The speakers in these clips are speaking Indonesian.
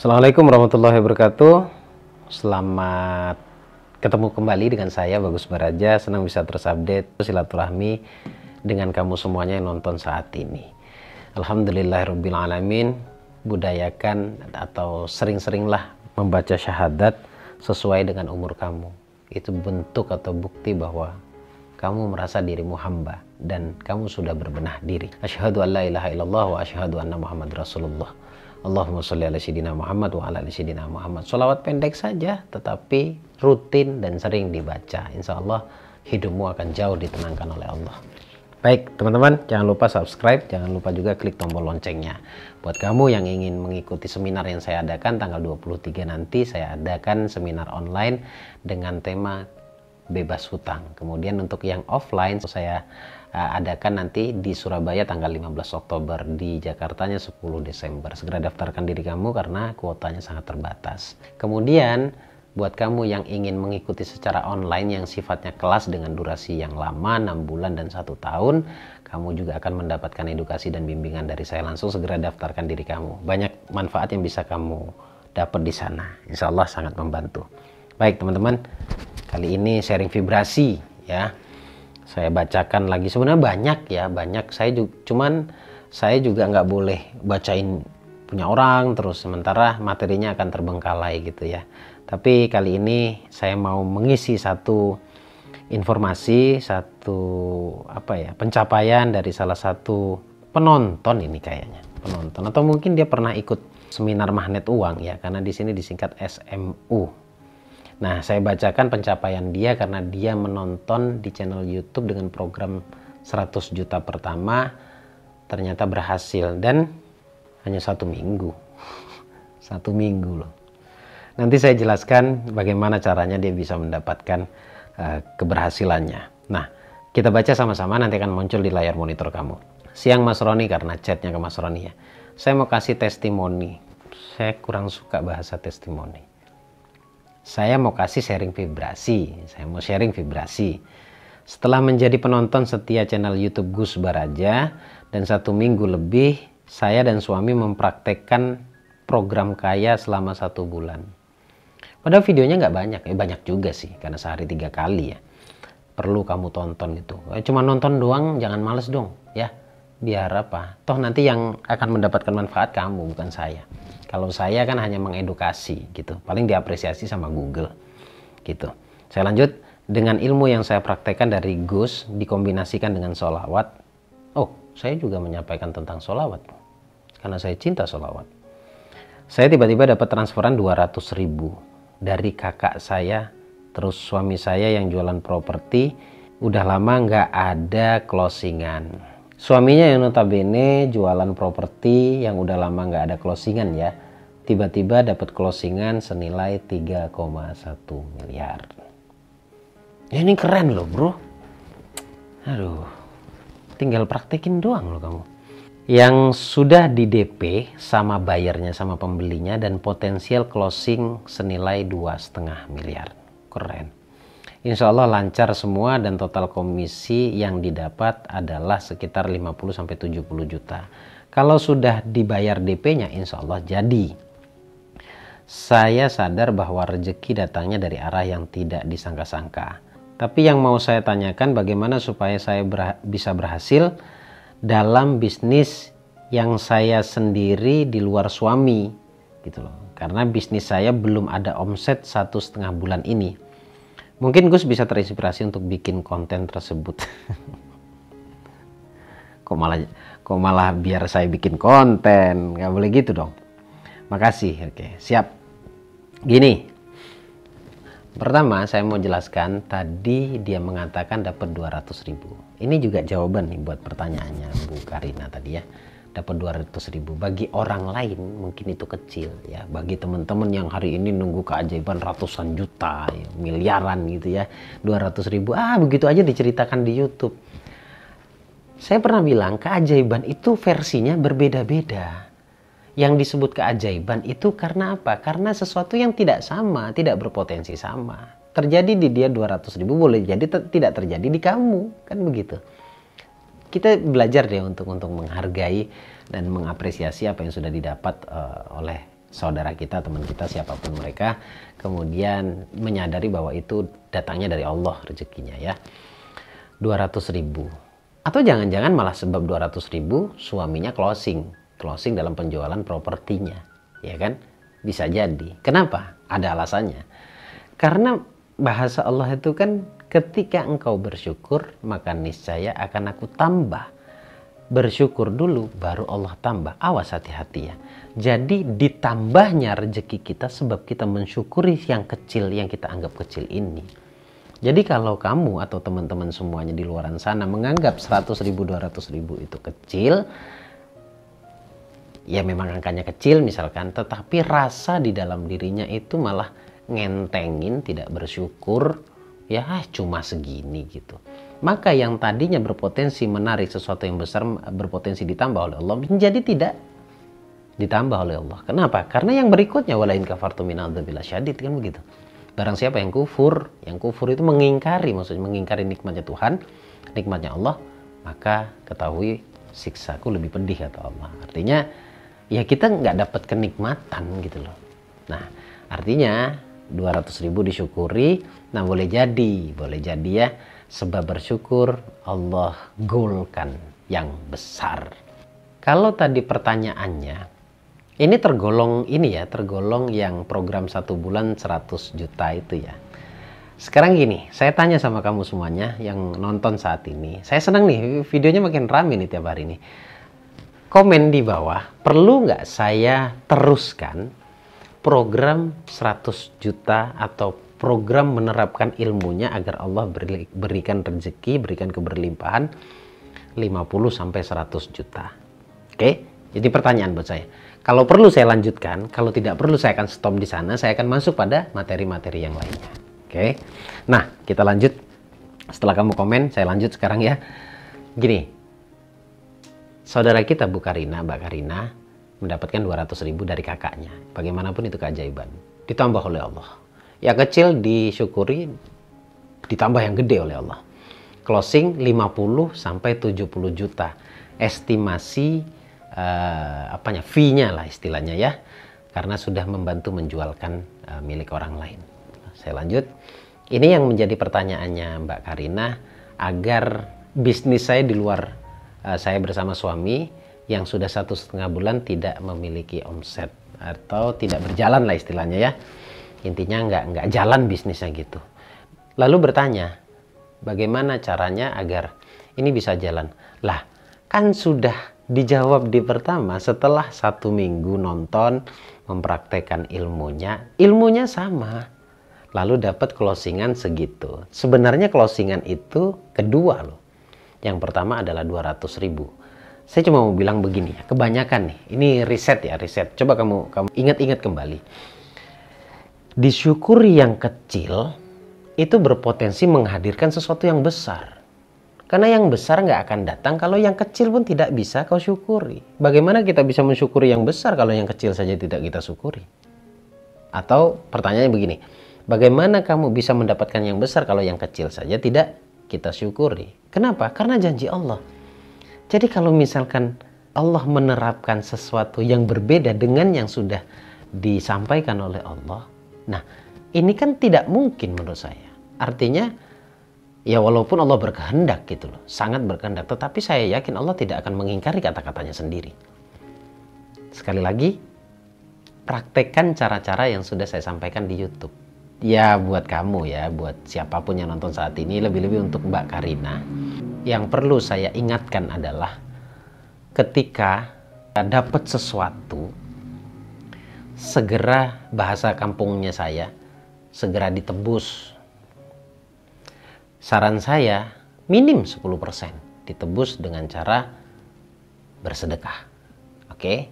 Assalamualaikum warahmatullahi wabarakatuh. Selamat ketemu kembali dengan saya Bagus Baraja. Senang bisa terus update silaturahmi dengan kamu semuanya yang nonton saat ini. Alhamdulillahirabbil alamin. Budayakan atau sering-seringlah membaca syahadat sesuai dengan umur kamu. Itu bentuk atau bukti bahwa kamu merasa dirimu hamba dan kamu sudah berbenah diri. Asyhadu an la ilaha illallah wa asyhadu anna Muhammad Rasulullah. Allahumma sholli ala sayyidina Muhammad wa ala ali sayyidina Muhammad. Sholawat pendek saja tetapi rutin dan sering dibaca. Insya Allah hidupmu akan jauh ditenangkan oleh Allah. Baik teman-teman, jangan lupa subscribe, jangan lupa juga klik tombol loncengnya. Buat kamu yang ingin mengikuti seminar yang saya adakan tanggal 23 nanti, saya adakan seminar online dengan tema bebas hutang. Kemudian untuk yang offline saya adakan nanti di Surabaya tanggal 15 Oktober, di Jakartanya 10 Desember. Segera daftarkan diri kamu karena kuotanya sangat terbatas. Kemudian buat kamu yang ingin mengikuti secara online yang sifatnya kelas dengan durasi yang lama 6 bulan dan 1 tahun, kamu juga akan mendapatkan edukasi dan bimbingan dari saya langsung. Segera daftarkan diri kamu. Banyak manfaat yang bisa kamu dapat di sana. Insya Allah sangat membantu. Baik teman-teman, kali ini sharing vibrasi ya. Saya bacakan lagi, sebenarnya banyak ya, banyak. Saya juga nggak boleh bacain punya orang terus, sementara materinya akan terbengkalai gitu ya. Tapi kali ini saya mau mengisi satu informasi, satu pencapaian dari salah satu penonton ini kayaknya. Penonton atau mungkin dia pernah ikut seminar magnet uang ya, karena di sini disingkat SMU. Nah, saya bacakan pencapaian dia karena dia menonton di channel YouTube dengan program 100 juta pertama, ternyata berhasil dan hanya 1 minggu. 1 minggu loh. Nanti saya jelaskan bagaimana caranya dia bisa mendapatkan keberhasilannya. Nah, kita baca sama-sama, nanti akan muncul di layar monitor kamu. Siang Mas Roni, karena chatnya ke Mas Roni ya. Saya mau kasih testimoni. Saya kurang suka bahasa testimoni. Saya mau kasih sharing vibrasi. Saya mau sharing vibrasi. Setelah menjadi penonton setia channel YouTube Gus Baraja dan 1 minggu lebih, saya dan suami mempraktekkan program kaya selama 1 bulan. Padahal videonya nggak banyak, banyak juga sih, karena sehari 3 kali ya. Perlu kamu tonton itu. Cuma nonton doang, jangan males dong ya. Biar apa? Toh nanti yang akan mendapatkan manfaat kamu, bukan saya. Kalau saya kan hanya mengedukasi gitu, paling diapresiasi sama Google gitu. Saya lanjut, dengan ilmu yang saya praktekkan dari Gus dikombinasikan dengan sholawat. Oh, saya juga menyampaikan tentang sholawat karena saya cinta sholawat. Saya tiba-tiba dapat transferan 200.000 dari kakak saya, terus suami saya yang jualan properti udah lama nggak ada closingan. Suaminya yang notabene jualan properti yang udah lama nggak ada closingan ya, tiba-tiba dapat closingan senilai 3,1 miliar. Ya ini keren loh bro. Aduh, tinggal praktekin doang loh kamu. Yang sudah di DP sama bayarnya sama pembelinya dan potensial closing senilai 2,5 miliar. Keren. Insya Allah lancar semua dan total komisi yang didapat adalah sekitar 50-70 juta. Kalau sudah dibayar DP-nya insya Allah jadi. Saya sadar bahwa rezeki datangnya dari arah yang tidak disangka-sangka. Tapi yang mau saya tanyakan bagaimana supaya saya bisa berhasil dalam bisnis yang saya sendiri di luar suami gitu loh. Karena bisnis saya belum ada omset 1,5 bulan ini. Mungkin Gus bisa terinspirasi untuk bikin konten tersebut. Kok malah biar saya bikin konten, nggak boleh gitu dong. Makasih, oke, siap. Gini, pertama saya mau jelaskan tadi dia mengatakan dapat 200.000. Ini juga jawaban nih buat pertanyaannya Bu Karina tadi ya. Dapat 200.000. Bagi orang lain mungkin itu kecil ya. Bagi teman-teman yang hari ini nunggu keajaiban ratusan juta, ya, miliaran gitu ya. 200.000, begitu aja diceritakan di YouTube. Saya pernah bilang keajaiban itu versinya berbeda-beda. Yang disebut keajaiban itu karena apa? Karena sesuatu yang tidak sama, tidak berpotensi sama. Terjadi di dia 200.000, boleh jadi tidak terjadi di kamu, kan begitu. Kita belajar deh untuk menghargai dan mengapresiasi apa yang sudah didapat oleh saudara kita, teman kita, siapapun mereka, kemudian menyadari bahwa itu datangnya dari Allah rezekinya ya. 200.000. Atau jangan-jangan malah sebab 200.000 suaminya closing dalam penjualan propertinya, ya kan? Bisa jadi. Kenapa? Ada alasannya. Karena bahasa Allah itu kan, ketika engkau bersyukur maka niscaya akan aku tambah. Bersyukur dulu baru Allah tambah. Awas, hati-hati ya. Jadi ditambahnya rezeki kita sebab kita mensyukuri yang kecil yang kita anggap kecil ini. Jadi kalau kamu atau teman-teman semuanya di luar sana menganggap 100.000, 200.000 itu kecil, ya memang angkanya kecil misalkan, tetapi rasa di dalam dirinya itu malah ngentengin, tidak bersyukur, ya cuma segini gitu. Maka yang tadinya berpotensi menarik sesuatu yang besar, berpotensi ditambah oleh Allah, menjadi tidak ditambah oleh Allah. Kenapa? Karena yang berikutnya, walain kafartum min adzabil syadid, kan begitu. Barang siapa yang kufur itu mengingkari, maksudnya mengingkari nikmatnya Tuhan, nikmatnya Allah, maka ketahui siksaku lebih pedih, kata Allah. Artinya ya kita nggak dapat kenikmatan gitu loh. Nah artinya 200.000 disyukuri. Nah boleh jadi ya, sebab bersyukur Allah golkan yang besar. Kalau tadi pertanyaannya, ini tergolong yang program 1 bulan 100 juta itu ya. Sekarang gini, saya tanya sama kamu semuanya yang nonton saat ini. Saya senang nih, videonya makin rame nih tiap hari nih. Komen di bawah, perlu nggak saya teruskan program 100 juta atau program menerapkan ilmunya agar Allah berikan rezeki, berikan keberlimpahan 50 sampai 100 juta. Oke? Jadi pertanyaan buat saya. Kalau perlu saya lanjutkan, kalau tidak perlu saya akan stop di sana, saya akan masuk pada materi-materi yang lainnya. Oke. Nah, kita lanjut. Setelah kamu komen, saya lanjut sekarang ya. Gini. Saudara kita Mbak Karina mendapatkan 200.000 dari kakaknya. Bagaimanapun itu keajaiban. Ditambah oleh Allah. Yang kecil disyukuri, ditambah yang gede oleh Allah. Closing 50 sampai 70 juta. Estimasi fee-nya lah istilahnya ya, karena sudah membantu menjualkan milik orang lain. Saya lanjut. Ini yang menjadi pertanyaannya Mbak Karina, agar bisnis saya di luar saya bersama suami yang sudah 1,5 bulan tidak memiliki omset atau tidak berjalan lah istilahnya ya. Intinya nggak jalan bisnisnya gitu. Lalu bertanya, bagaimana caranya agar ini bisa jalan? Lah, kan sudah dijawab di pertama, setelah 1 minggu nonton, mempraktekkan ilmunya sama. Lalu dapat closingan segitu. Sebenarnya closingan itu kedua loh. Yang pertama adalah 200.000. Saya cuma mau bilang begini ya, kebanyakan nih, ini riset ya, riset. Coba kamu ingat-ingat kembali. Disyukuri yang kecil, itu berpotensi menghadirkan sesuatu yang besar. Karena yang besar nggak akan datang kalau yang kecil pun tidak bisa kau syukuri. Bagaimana kita bisa mensyukuri yang besar kalau yang kecil saja tidak kita syukuri? Atau pertanyaannya begini, bagaimana kamu bisa mendapatkan yang besar kalau yang kecil saja tidak kita syukuri? Kenapa? Karena janji Allah. Jadi kalau misalkan Allah menerapkan sesuatu yang berbeda dengan yang sudah disampaikan oleh Allah, nah ini kan tidak mungkin menurut saya. Artinya, ya walaupun Allah berkehendak gitu loh, sangat berkehendak, tetapi saya yakin Allah tidak akan mengingkari kata-katanya sendiri. Sekali lagi, praktekkan cara-cara yang sudah saya sampaikan di YouTube. Ya buat kamu ya, buat siapapun yang nonton saat ini, lebih-lebih untuk Mbak Karina. Yang perlu saya ingatkan adalah, ketika dapat sesuatu, segera, bahasa kampungnya saya, segera ditebus. Saran saya, minim 10% ditebus dengan cara bersedekah. Oke?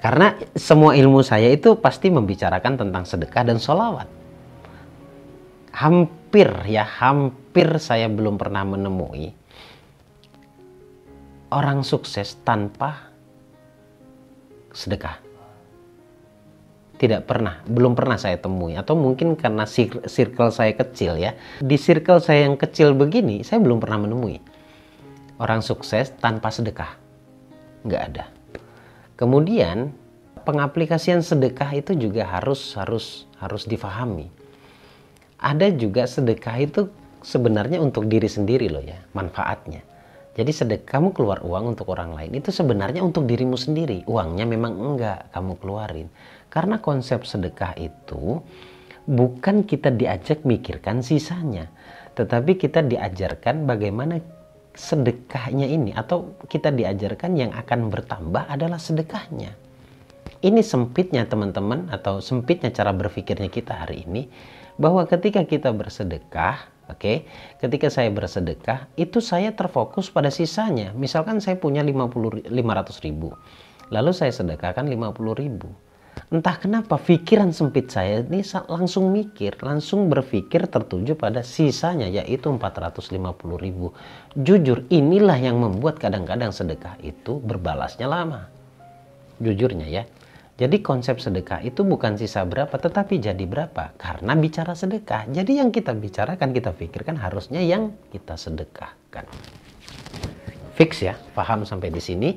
Karena semua ilmu saya itu pasti membicarakan tentang sedekah dan sholawat. Hampir saya belum pernah menemui orang sukses tanpa sedekah. Tidak pernah, belum pernah saya temui. Atau mungkin karena circle saya kecil ya. Di circle saya yang kecil begini, saya belum pernah menemui orang sukses tanpa sedekah. Nggak ada. Kemudian, pengaplikasian sedekah itu juga harus difahami. Ada juga sedekah itu sebenarnya untuk diri sendiri loh ya, manfaatnya. Jadi sedekah, kamu keluar uang untuk orang lain, itu sebenarnya untuk dirimu sendiri. Uangnya memang enggak kamu keluarin. Karena konsep sedekah itu bukan kita diajak mikirkan sisanya, tetapi kita diajarkan bagaimana sedekahnya ini, atau kita diajarkan yang akan bertambah adalah sedekahnya. Ini sempitnya teman-teman, atau sempitnya cara berpikirnya kita hari ini, bahwa ketika kita bersedekah, ketika saya bersedekah, itu saya terfokus pada sisanya. Misalkan saya punya 500 ribu, lalu saya sedekahkan 50 ribu. Entah kenapa pikiran sempit saya ini langsung berpikir tertuju pada sisanya, yaitu 450 ribu. Jujur, inilah yang membuat kadang-kadang sedekah itu berbalasnya lama. Jujurnya ya. Jadi konsep sedekah itu bukan sisa berapa, tetapi jadi berapa. Karena bicara sedekah. Jadi yang kita bicarakan, kita pikirkan harusnya yang kita sedekahkan. Fix ya, paham sampai di sini.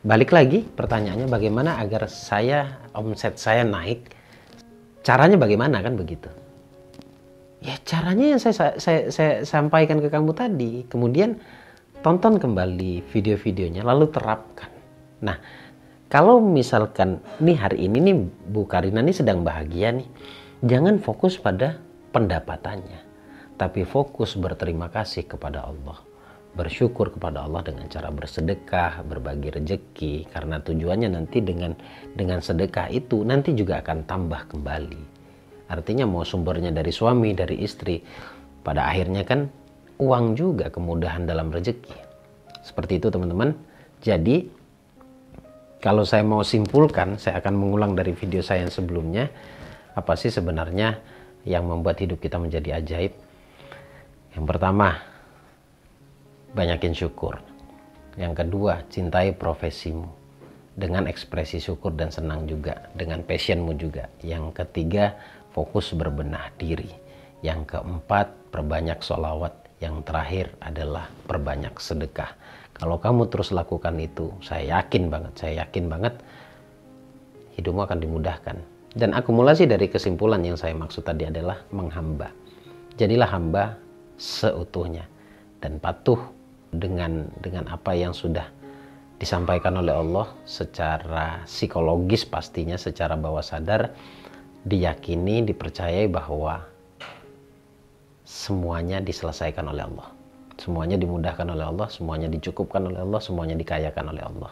Balik lagi, pertanyaannya bagaimana agar omset saya naik? Caranya bagaimana, kan begitu? Ya caranya yang saya sampaikan ke kamu tadi. Kemudian tonton kembali video-videonya, lalu terapkan. Nah, kalau misalkan nih hari ini nih Bu Karina nih sedang bahagia nih, jangan fokus pada pendapatannya, tapi fokus berterima kasih kepada Allah, bersyukur kepada Allah dengan cara bersedekah, berbagi rezeki, karena tujuannya nanti dengan sedekah itu nanti juga akan tambah kembali. Artinya mau sumbernya dari suami, dari istri, pada akhirnya kan uang juga, kemudahan dalam rezeki. Seperti itu teman-teman. Jadi kalau saya mau simpulkan, saya akan mengulang dari video saya yang sebelumnya. Apa sih sebenarnya yang membuat hidup kita menjadi ajaib? Yang pertama, banyakin syukur. Yang kedua, cintai profesimu dengan ekspresi syukur dan senang juga, dengan passionmu juga. Yang ketiga, fokus berbenah diri. Yang keempat, perbanyak sholawat. Yang terakhir adalah perbanyak sedekah. Kalau kamu terus lakukan itu, saya yakin banget hidupmu akan dimudahkan. Dan akumulasi dari kesimpulan yang saya maksud tadi adalah menghamba. Jadilah hamba seutuhnya dan patuh dengan apa yang sudah disampaikan oleh Allah secara psikologis, pastinya secara bawah sadar, diyakini, dipercayai bahwa semuanya diselesaikan oleh Allah. Semuanya dimudahkan oleh Allah, semuanya dicukupkan oleh Allah, semuanya dikayakan oleh Allah.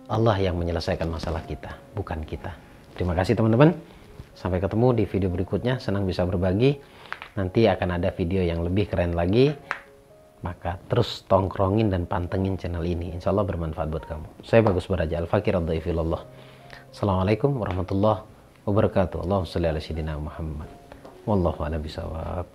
Allah yang menyelesaikan masalah kita, bukan kita. Terima kasih teman-teman. Sampai ketemu di video berikutnya. Senang bisa berbagi. Nanti akan ada video yang lebih keren lagi. Maka terus tongkrongin dan pantengin channel ini. Insya Allah bermanfaat buat kamu. Saya Bagus Baraja, Al-Fakir Ad-Dhaifillallah. Assalamualaikum warahmatullahi wabarakatuh. Allahumma sholli ala sayyidina Muhammad. Wallahu a'lam bishawab.